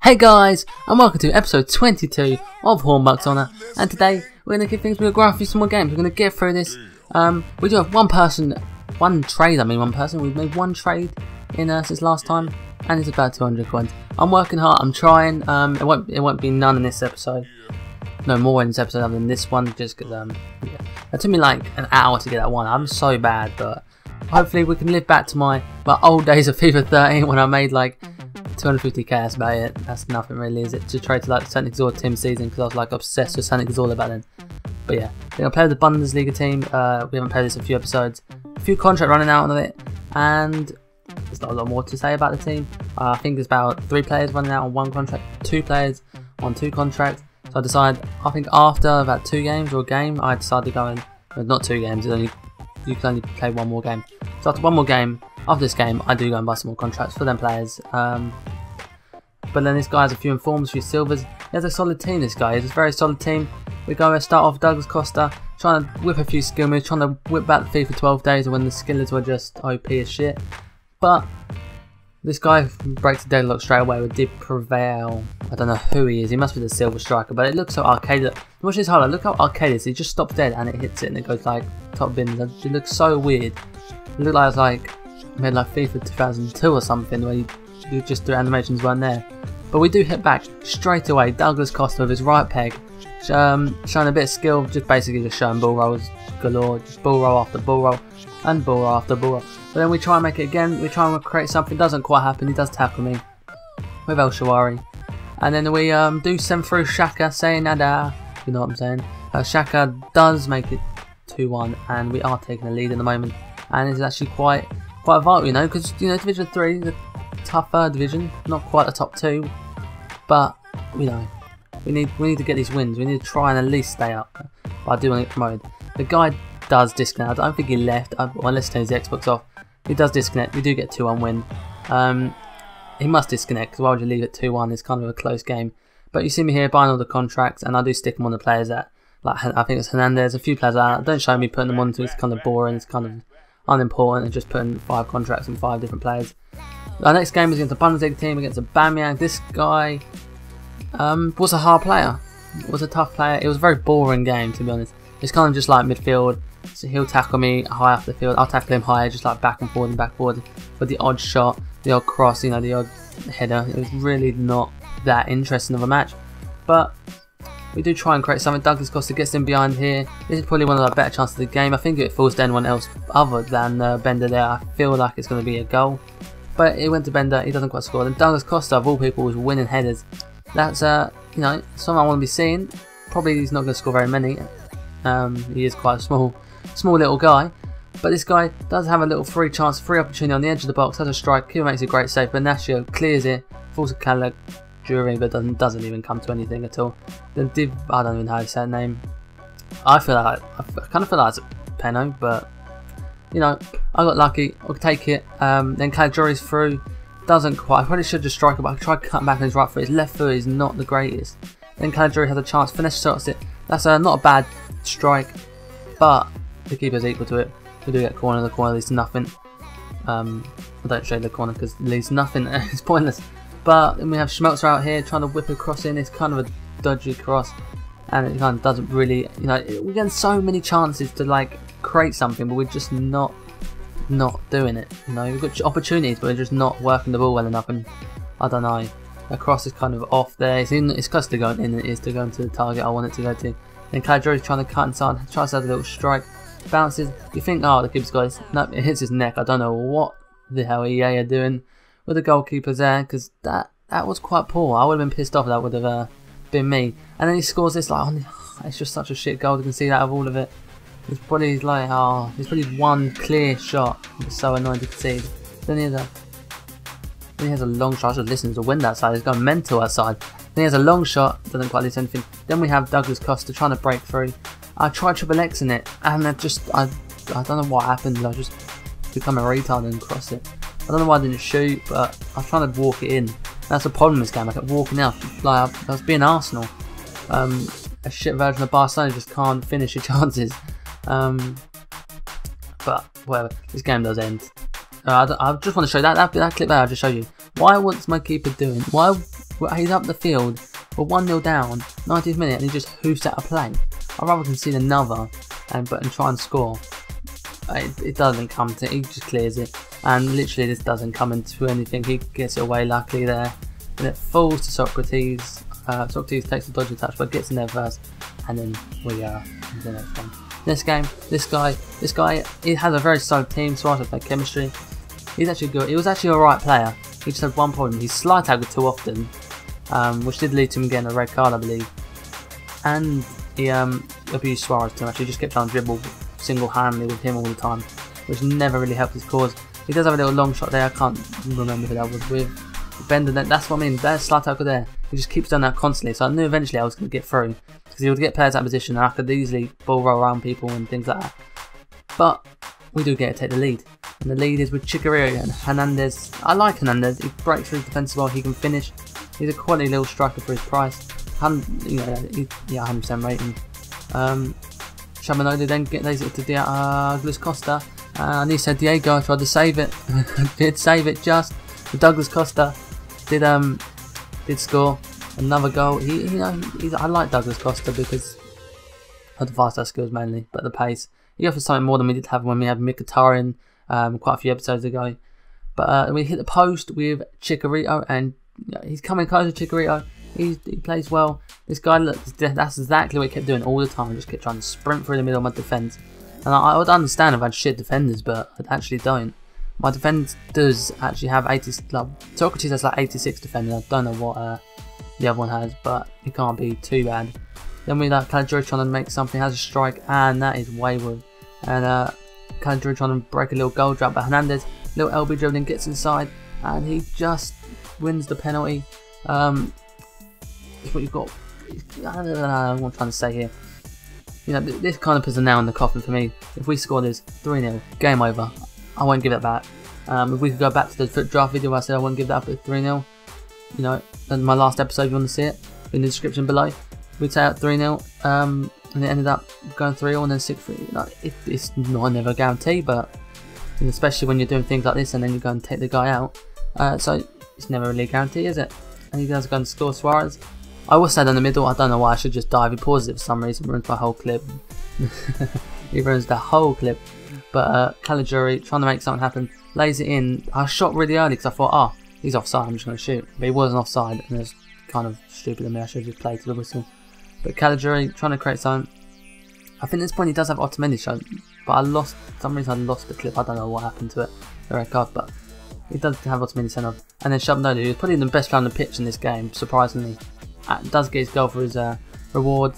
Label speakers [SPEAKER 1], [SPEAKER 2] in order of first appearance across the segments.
[SPEAKER 1] Hey guys, and welcome to episode 22 of HornBucks Honor, and today we're going to give things, we're going to go through some more games, we're going to get through this. We do have one trade, we've made one trade in since last time, and it's about 200 coins. I'm working hard, I'm trying, it won't be none in this episode, no more in this episode other than this one, just because, yeah. It took me like an hour to get that one. I'm so bad, but hopefully we can live back to my old days of FIFA 13 when I made like 250k, that's about it. That's nothing really, is it? To trade to like the St. Exor team season, because I was like obsessed with St. Exor back then. But yeah, we're going to play with the Bundesliga team. We haven't played this in a few episodes. A few contracts running out of it, and there's not a lot more to say about the team. I think there's about 3 players running out on 1 contract, 2 players on 2 contracts. So I decided, I think after about 2 games or a game, I decided to go in, well, not 2 games, you can only play 1 more game. So after 1 more game, after this game, I do go and buy some more contracts for them players. But then this guy has a few informs, a few silvers. He has a solid team, this guy. He has a very solid team. We go and start off Douglas Costa, trying to whip a few skill moves, trying to whip back the FIFA 12 days when the skillers were just OP as shit. But this guy breaks the deadlock straight away with Did Prevail. I don't know who he is. He must be the silver striker, but it looks so arcade. Watch his highlight. Look how arcade it is. He just stops dead and it hits it and it goes like top bins. It looks so weird. It looked like it was like made like FIFA 2002 or something, where you just the animations weren't there. But we do hit back straight away. Douglas Costa with his right peg, showing a bit of skill, just basically just showing ball rolls galore, just ball roll after ball roll and ball roll after ball roll. But then we try and make it again. We try and create something. Doesn't quite happen. He does tackle me with El Shawari, and then we do send through Shaka, saying nada. You know what I'm saying? Shaka does make it 2-1, and we are taking the lead at the moment. And it's actually quite vital, you know, because Division 3 is a tougher division, not quite the top 2, but we need to get these wins. We need to try and at least stay up. But I do want to get promoted. The guy does disconnect. I don't think he left. Unless he turns the Xbox off, he does disconnect. We do get 2-1 win. He must disconnect, because why would you leave it 2-1? It's kind of a close game. But you see me here buying all the contracts, and I do stick them on the players that, like, I think it's Hernandez. A few players out. Don't show me putting them on, it's kind of boring. It's kind of unimportant, and just putting 5 contracts and 5 different players. Our next game is against a Bundesliga team, against a Bamiyang. This guy was a hard player. It was a tough player. It was a very boring game, to be honest. It's kind of just like midfield. So he'll tackle me high up the field. I'll tackle him higher, just like back and forward with the odd shot, the odd cross, the odd header. It was really not that interesting of a match. But we do try and create something. Douglas Costa gets in behind here. This is probably one of the better chances of the game. I think if it falls to anyone else other than Bender there, I feel like it's going to be a goal. But it went to Bender, he doesn't quite score. Then Douglas Costa, of all people, was winning headers. That's something I want to be seeing. Probably he's not going to score very many. He is quite a small little guy. But this guy does have a little free opportunity on the edge of the box. Has a strike. Keeper makes a great save. Bernasio clears it, falls to Cala during, but doesn't even come to anything at all. Then I don't even know how to say that name. I kind of feel like it's a Peno, but I got lucky. I'll take it. Then Calagiori's through. Doesn't quite. I probably should just strike it, but I tried cutting back on his right foot. His left foot is not the greatest. Then Calagiori has a chance. Finesse shots it. That's not a bad strike, but the keeper's equal to it. We do get corner. The corner leads nothing. I don't shade the corner because it leads nothing. It's pointless. But then we have Schmelzer out here trying to whip a cross in. It's kind of a dodgy cross, and it kind of doesn't really. We're getting so many chances to like create something, but we're just not doing it. We've got opportunities, but we're just not working the ball well enough. And I don't know. The cross is kind of off there. It's close to going in. It is to go into the target I want it to go to. Then Calagiori's trying to cut inside. Tries to have a little strike. Bounces. You think, oh, the keeper's got his. No, it hits his neck. I don't know what the hell EA are doing with the goalkeepers there, because that was quite poor. I would have been pissed off if that would have been me. And then he scores this like, it's just such a shit goal. You can see that of all of it. It's probably like, there's probably one clear shot. It's so annoying to concede. Then he has a long shot. I should listen to the wind outside. It's gone mental outside. Then he has a long shot. Doesn't quite lead to anything. Then we have Douglas Costa trying to break through. I tried triple X in it, and I don't know what happened. I just become a retard and cross it. I don't know why I didn't shoot, but I was trying to walk it in. That's the problem in this game. I kept walking out like I was being Arsenal. A shit version of Barcelona just can't finish your chances. But whatever. This game does end. I just want to show that clip there. I just showed you. What's my keeper doing? Why Well, he's up the field, we're 1-0 down, 90th minute, and he just hoofs out a play. I'd rather concede another and try and score. It doesn't come to, he just clears it, and literally this doesn't come into anything. He gets it away luckily there, and it falls to Socrates. Socrates takes a dodgy touch but gets in there first, and then we are the next one. This game, this guy, he has a very solid team, so I have played chemistry. He's actually good. He was actually a right player. He just had one problem. He slide tackled too often, which did lead to him getting a red card, I believe. And he abused Suarez too much. He just kept trying to dribble single-handedly with him all the time, which never really helped his cause. He does have a little long shot there. I can't remember who that was with. Bender, that's what I mean. There's slide tackle there. He just keeps doing that constantly. So I knew eventually I was going to get through, because he would get players out of position, and I could easily ball roll around people and things like that. But we do get to take the lead, and the lead is with Chicharito and Hernandez. I like Hernandez. He breaks through defense well. He can finish. He's a quality little striker for his price. 100% rating. Shamanolo then lays it to Douglas Costa. And he said Diego. I tried to save it. Did save it just. Douglas Costa did score another goal. I like Douglas Costa because of the fast skills mainly, but the pace. He offers something more than we did have when we had Mkhitaryan quite a few episodes ago. But we hit the post with Chicharito, and he's coming close to Chicharito. He plays well. This guy, that's exactly what he kept doing all the time. He just kept trying to sprint through the middle of my defence. And I would understand if I had shit defenders, but I actually don't. My defence does actually have 80. Socrates has like 86 defenders. I don't know what the other one has, but it can't be too bad. Then we like Caligiuri trying to make something, has a strike, and that is wayward. And Caligiuri trying to break a little goal drop, but Hernandez, little LB dribbling, gets inside, and he just wins the penalty. It's what you've got. I don't know what I'm trying to say here. You know, this kind of puts a nail in the coffin for me. If we score this 3-0, game over. I won't give it back. If we could go back to the foot draft video where I said I won't give that up at 3-0, you know, in my last episode, if you want to see it, in the description below, we'd say out 3-0, and it ended up going 3-0 and then 6-3. You know, it's not never a guarantee, but you know, especially when you're doing things like this and then you go and take the guy out, so it's never really a guarantee, is it? And he does go and score Suarez. I was sad in the middle. I don't know why I should just dive. He pauses it for some reason, ruins my whole clip. He ruins the whole clip. But Caligiuri trying to make something happen, lays it in. I shot really early because I thought, he's offside, I'm just going to shoot. But he wasn't offside, and it was kind of stupid of me. I should have just played to the whistle. But Caligiuri trying to create something. I think at this point he does have Otamendi shown, but for some reason I lost the clip. I don't know what happened to it, the red card, but he does have Otamendi sent off. And then Shabanoli, who's probably the best player on the pitch in this game, surprisingly, does get his goal for his reward.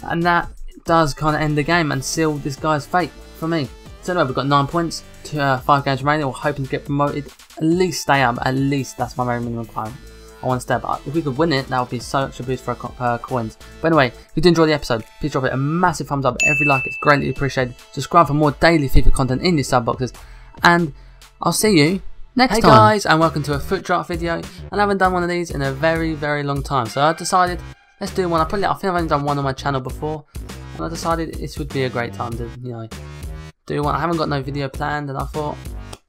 [SPEAKER 1] And that does kind of end the game and seal this guy's fate for me. So anyway, we've got 9 points to 5 games remaining. We're hoping to get promoted, at least stay up. At least that's my very minimum requirement. I want to stay up. If we could win it, that would be such a boost for our coins. But anyway, if you did enjoy the episode, please drop it a massive thumbs up. Every like is greatly appreciated. Subscribe for more daily FIFA content in your sub boxes, and I'll see you next time. Hey guys, and welcome to a foot draft video. And I haven't done one of these in a very, very long time, so I decided let's do one. I think I've only done one on my channel before, and I decided this would be a great time to, you know, do one. I haven't got no video planned, and I thought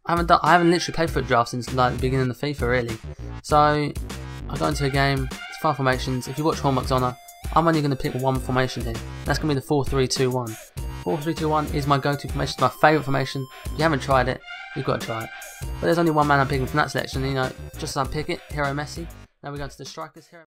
[SPEAKER 1] I haven't literally played foot draft since like the beginning of the FIFA really. So I got into a game. It's 5 formations. If you watch HornBucks Honor, I'm only going to pick one formation here. That's going to be the 4-3-2-1. 4-3-2-1 is my go-to formation. It's my favourite formation. If you haven't tried it, you've got to try it. But there's only one man I'm picking from that selection. You know, just as I pick it, Hero Messi. Now we go to the strikers. Hero